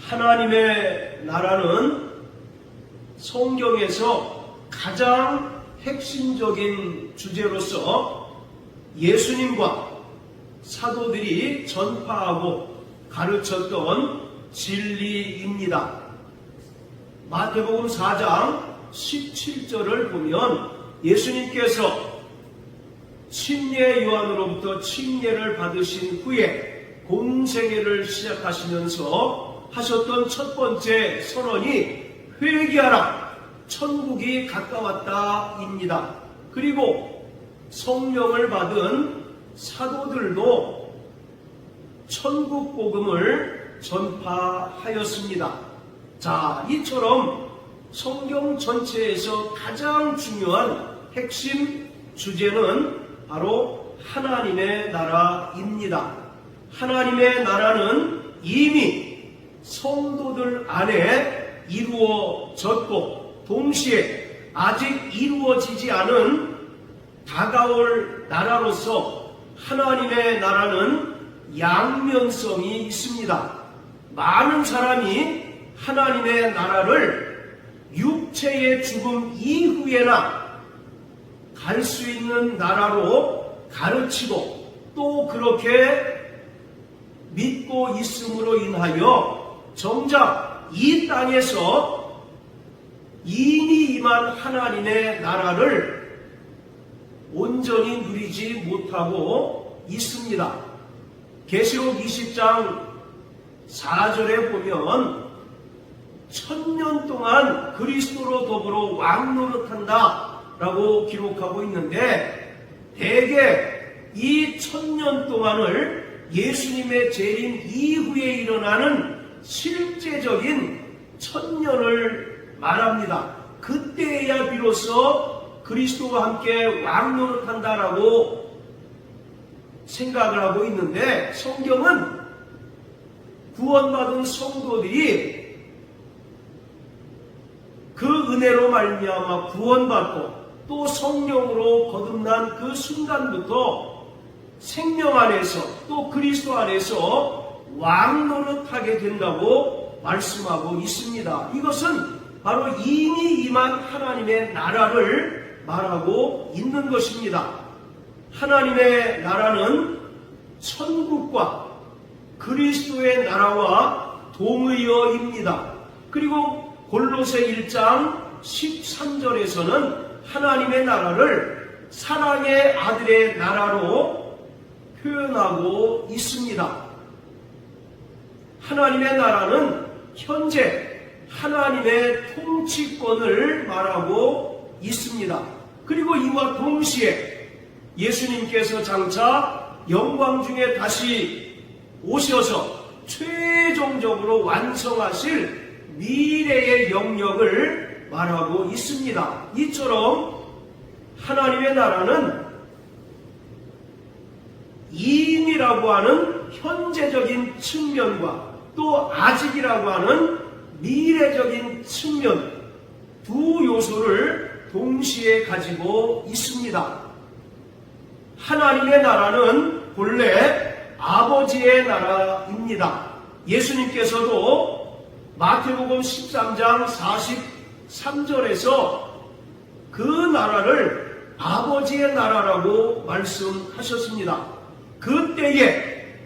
하나님의 나라는 성경에서 가장 핵심적인 주제로서 예수님과 사도들이 전파하고 가르쳤던 진리입니다. 마태복음 4장 17절을 보면 예수님께서 침례 요한으로부터 침례를 받으신 후에 공생애를 시작하시면서 하셨던 첫 번째 선언이 회개하라, 천국이 가까웠다입니다. 그리고 성령을 받은 사도들도 천국 복음을 전파하였습니다. 자, 이처럼 성경 전체에서 가장 중요한 핵심 주제는 바로 하나님의 나라입니다. 하나님의 나라는 이미 성도들 안에 이루어졌고 동시에 아직 이루어지지 않은 다가올 나라로서 하나님의 나라는 양면성이 있습니다. 많은 사람이 하나님의 나라를 육체의 죽음 이후에나 갈 수 있는 나라로 가르치고 또 그렇게 믿고 있음으로 인하여 정작 이 땅에서 이미 임한 하나님의 나라를 온전히 누리지 못하고 있습니다. 계시록 20장 4절에 보면 1000년 동안 그리스도로 더불어 왕노릇한다 라고 기록하고 있는데 대개 이 1000년 동안을 예수님의 재림 이후에 일어나는 실제적인 1000년을 말합니다. 그때야 비로소 그리스도와 함께 왕노릇한다라고 생각을 하고 있는데 성경은 구원받은 성도들이 그 은혜로 말미암아 구원받고 또 성령으로 거듭난 그 순간부터 생명 안에서 또 그리스도 안에서 왕노릇하게 된다고 말씀하고 있습니다. 이것은 바로 이미 임한 하나님의 나라를 말하고 있는 것입니다. 하나님의 나라는 천국과 그리스도의 나라와 동의어입니다. 그리고 골로새 1장 13절에서는 하나님의 나라를 사랑의 아들의 나라로 표현하고 있습니다. 하나님의 나라는 현재 하나님의 통치권을 말하고 있습니다. 그리고 이와 동시에 예수님께서 장차 영광 중에 다시 오셔서 최종적으로 완성하실 미래의 영역을 말하고 있습니다. 이처럼 하나님의 나라는 이미라고 하는 현재적인 측면과 또 아직이라고 하는 미래적인 측면 두 요소를 동시에 가지고 있습니다. 하나님의 나라는 본래 아버지의 나라입니다. 예수님께서도 마태복음 13장 43절에서 그 나라를 아버지의 나라라고 말씀하셨습니다. 그때에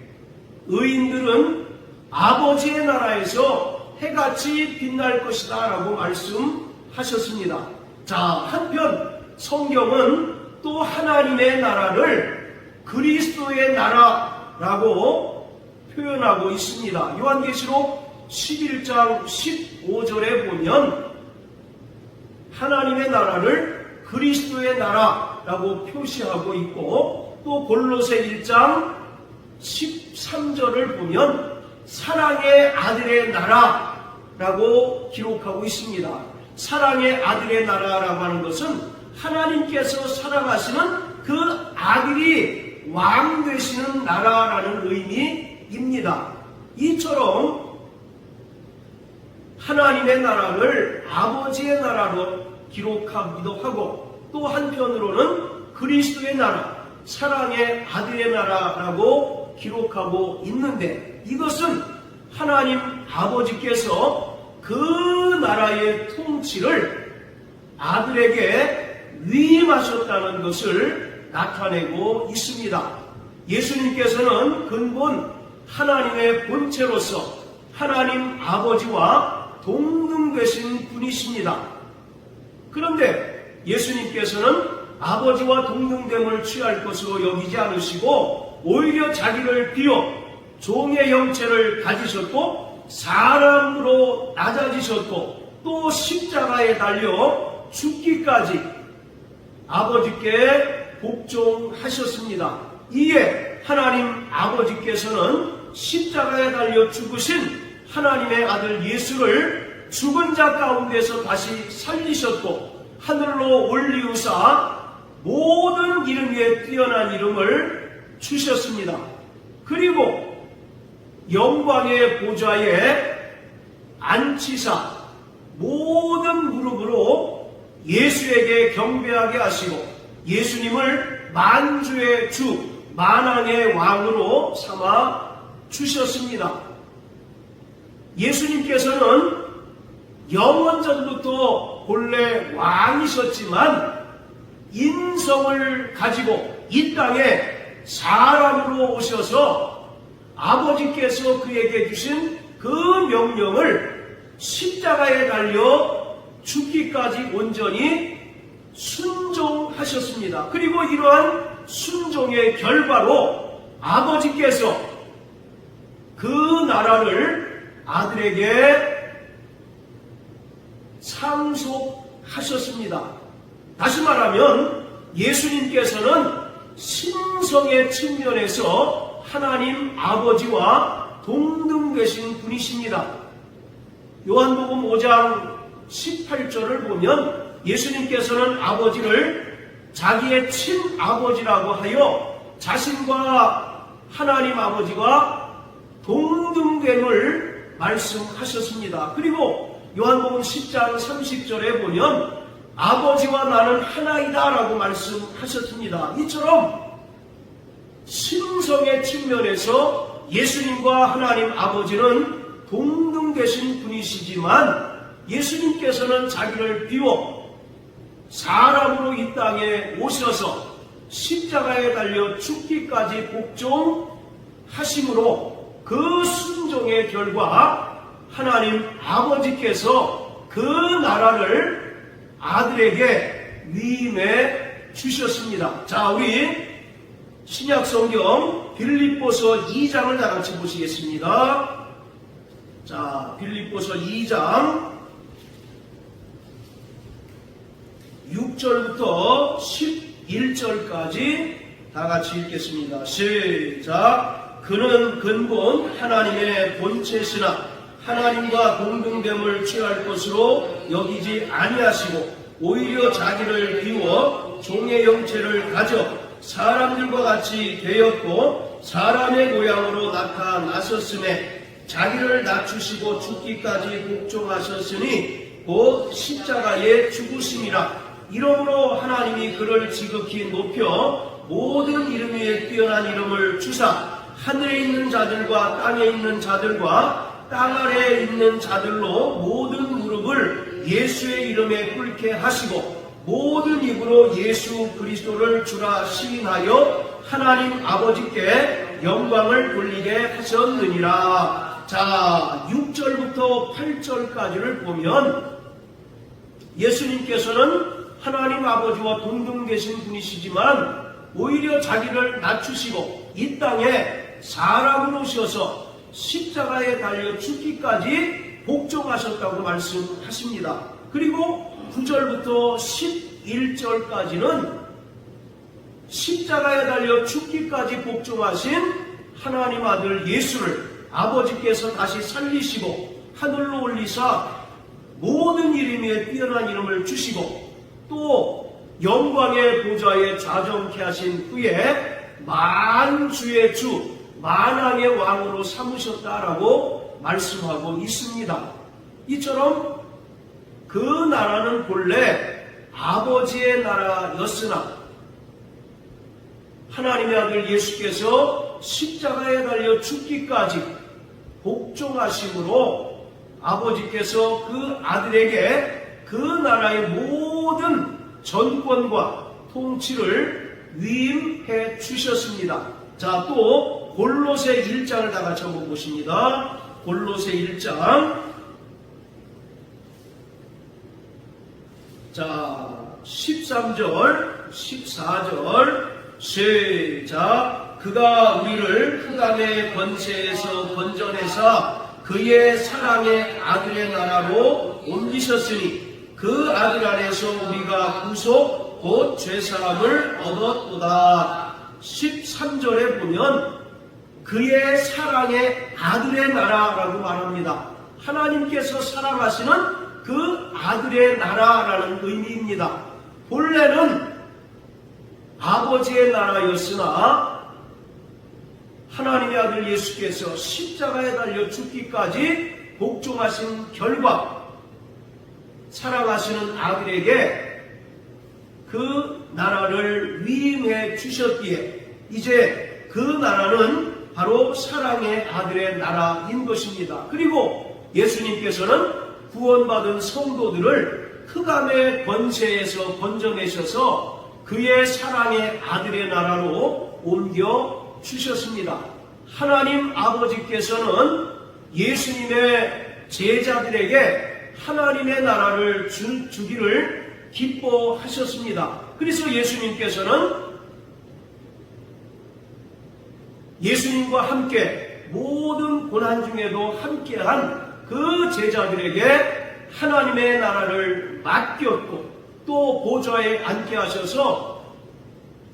의인들은 아버지의 나라에서 해같이 빛날 것이다 라고 말씀하셨습니다. 자, 한편 성경은 또 하나님의 나라를 그리스도의 나라라고 표현하고 있습니다. 요한계시록 11장 15절에 보면 하나님의 나라를 그리스도의 나라라고 표시하고 있고 또 골로새 1장 13절을 보면 사랑의 아들의 나라라고 기록하고 있습니다. 사랑의 아들의 나라라고 하는 것은 하나님께서 사랑하시는 그 아들이 왕 되시는 나라라는 의미입니다. 이처럼 하나님의 나라를 아버지의 나라로 기록하기도 하고 또 한편으로는 그리스도의 나라, 사랑의 아들의 나라라고 기록하고 있는데 이것은 하나님 아버지께서 그 나라의 통치를 아들에게 위임하셨다는 것을 나타내고 있습니다. 예수님께서는 근본 하나님의 본체로서 하나님 아버지와 동등되신 분이십니다. 그런데 예수님께서는 아버지와 동등됨을 취할 것으로 여기지 않으시고 오히려 자기를 비워 종의 형체를 가지셨고 사람으로 낮아지셨고 또 십자가에 달려 죽기까지 아버지께 복종하셨습니다. 이에 하나님 아버지께서는 십자가에 달려 죽으신 하나님의 아들 예수를 죽은 자 가운데서 다시 살리셨고 하늘로 올리우사 모든 이름 위에 뛰어난 이름을 주셨습니다. 그리고 영광의 보좌에 앉히사 모든 무릎으로 예수에게 경배하게 하시고 예수님을 만주의 주, 만왕의 왕으로 삼아 주셨습니다. 예수님께서는 영원전부터 본래 왕이셨지만 인성을 가지고 이 땅에 사람으로 오셔서 아버지께서 그에게 주신 그 명령을 십자가에 달려 죽기까지 온전히 순종하셨습니다. 그리고 이러한 순종의 결과로 아버지께서 그 나라를 아들에게 상속하셨습니다. 다시 말하면 예수님께서는 신성의 측면에서 하나님 아버지와 동등되신 분이십니다. 요한복음 5장 18절을 보면 예수님께서는 아버지를 자기의 친아버지라고 하여 자신과 하나님 아버지가 동등됨을 말씀하셨습니다. 그리고 요한복음 10장 30절에 보면 아버지와 나는 하나이다 라고 말씀하셨습니다. 이처럼 신성의 측면에서 예수님과 하나님 아버지는 동등되신 분이시지만 예수님께서는 자기를 비워 사람으로 이 땅에 오셔서 십자가에 달려 죽기까지 복종하심으로 그 순종의 결과 하나님 아버지께서 그 나라를 아들에게 위임해 주셨습니다. 자, 우리 신약성경 빌립보서 2장을 다 같이 보시겠습니다. 자, 빌립보서 2장 6절부터 11절까지 다 같이 읽겠습니다. 시작. 그는 근본 하나님의 본체시나 하나님과 동등됨을 취할 것으로 여기지 아니하시고 오히려 자기를 비워 종의 형체를 가져 사람들과 같이 되었고 사람의 모양으로 나타나셨음에 자기를 낮추시고 죽기까지 복종하셨으니 곧 십자가에 죽으심이라. 이러므로 하나님이 그를 지극히 높여 모든 이름 위에 뛰어난 이름을 주사 하늘에 있는 자들과 땅에 있는 자들과 땅 아래에 있는 자들로 모든 무릎을 예수의 이름에 꿇게 하시고 모든 입으로 예수 그리스도를 주라 시인하여 하나님 아버지께 영광을 돌리게 하셨느니라. 자, 6절부터 8절까지를 보면 예수님께서는 하나님 아버지와 동등되신 분이시지만 오히려 자기를 낮추시고 이 땅에 사람으로 오셔서 십자가에 달려 죽기까지 복종하셨다고 말씀하십니다. 그리고 9절부터 11절까지는 십자가에 달려 죽기까지 복종하신 하나님 아들 예수를 아버지께서 다시 살리시고 하늘로 올리사 모든 이름 위에 뛰어난 이름을 주시고 또 영광의 보좌에 좌정케 하신 후에 만주의 주 만왕의 왕으로 삼으셨다라고 말씀하고 있습니다. 이처럼 그 나라는 본래 아버지의 나라였으나 하나님의 아들 예수께서 십자가에 달려 죽기까지 복종하심으로 아버지께서 그 아들에게 그 나라의 모든 전권과 통치를 위임해 주셨습니다. 자, 또 골로새 1장을 다 같이 한번 보십니다. 골로새 1장. 자, 13절, 14절 시작. 그가 우리를 흑암의 권세에서 건져내사 그의 사랑의 아들의 나라로 옮기셨으니 그 아들 안에서 우리가 구속 곧 죄사함을 얻었도다. 13절에 보면 그의 사랑의 아들의 나라라고 말합니다. 하나님께서 사랑하시는 그 아들의 나라라는 의미입니다. 본래는 아버지의 나라였으나 하나님의 아들 예수께서 십자가에 달려 죽기까지 복종하신 결과 사랑하시는 아들에게 그 나라를 위임해 주셨기에 이제 그 나라는 바로 사랑의 아들의 나라인 것입니다. 그리고 예수님께서는 구원받은 성도들을 흑암의 권세에서 건져내셔서 그의 사랑의 아들의 나라로 옮겨 주셨습니다. 하나님 아버지께서는 예수님의 제자들에게 하나님의 나라를 주기를 기뻐하셨습니다. 그래서 예수님께서는 예수님과 함께 모든 고난 중에도 함께한 그 제자들에게 하나님의 나라를 맡겼고 또 보좌에 앉게 하셔서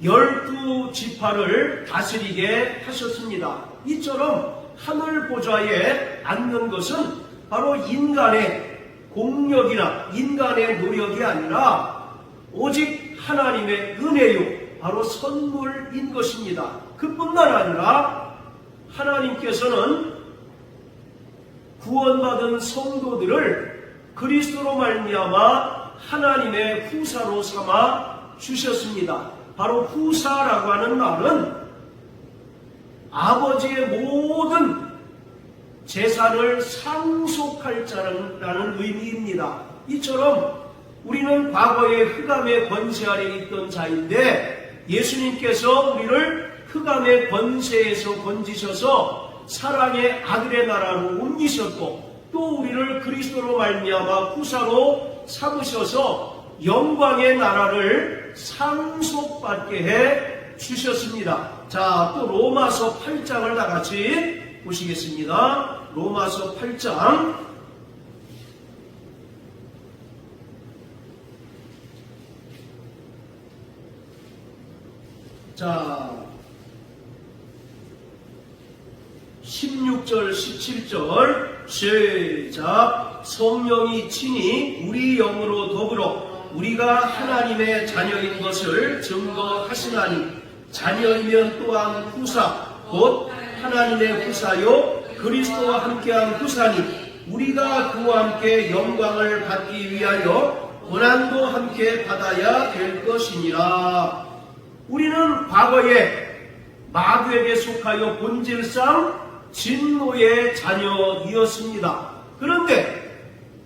12지파를 다스리게 하셨습니다. 이처럼 하늘 보좌에 앉는 것은 바로 인간의 공력이나 인간의 노력이 아니라 오직 하나님의 은혜요, 바로 선물인 것입니다. 그뿐만 아니라 하나님께서는 구원받은 성도들을 그리스도로 말미암아 하나님의 후사로 삼아 주셨습니다. 바로 후사라고 하는 말은 아버지의 모든 재산을 상속할 자라는 의미입니다. 이처럼 우리는 과거에 흑암의 권세 아래 있던 자인데 예수님께서 우리를 흑암의 권세에서 건지셔서 사랑의 아들의 나라로 옮기셨고 또 우리를 그리스도로 말미암아 후사로 삼으셔서 영광의 나라를 상속받게 해 주셨습니다. 자, 또 로마서 8장을 다 같이 보시겠습니다. 로마서 8장. 자, 16절, 17절 시작. 성령이 친히 우리 영으로 더불어 우리가 하나님의 자녀인 것을 증거하시나니 자녀이면 또한 후사 곧 하나님의 후사요 그리스도와 함께한 후사니 우리가 그와 함께 영광을 받기 위하여 고난도 함께 받아야 될 것이니라. 우리는 과거에 마귀에게 속하여 본질상 진노의 자녀이었습니다. 그런데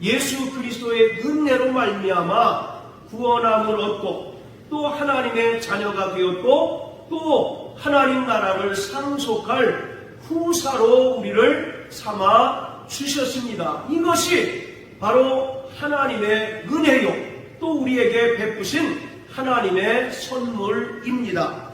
예수 그리스도의 은혜로 말미암아 구원함을 얻고 또 하나님의 자녀가 되었고 또 하나님 나라를 상속할 후사로 우리를 삼아 주셨습니다. 이것이 바로 하나님의 은혜요 또 우리에게 베푸신 하나님의 선물입니다.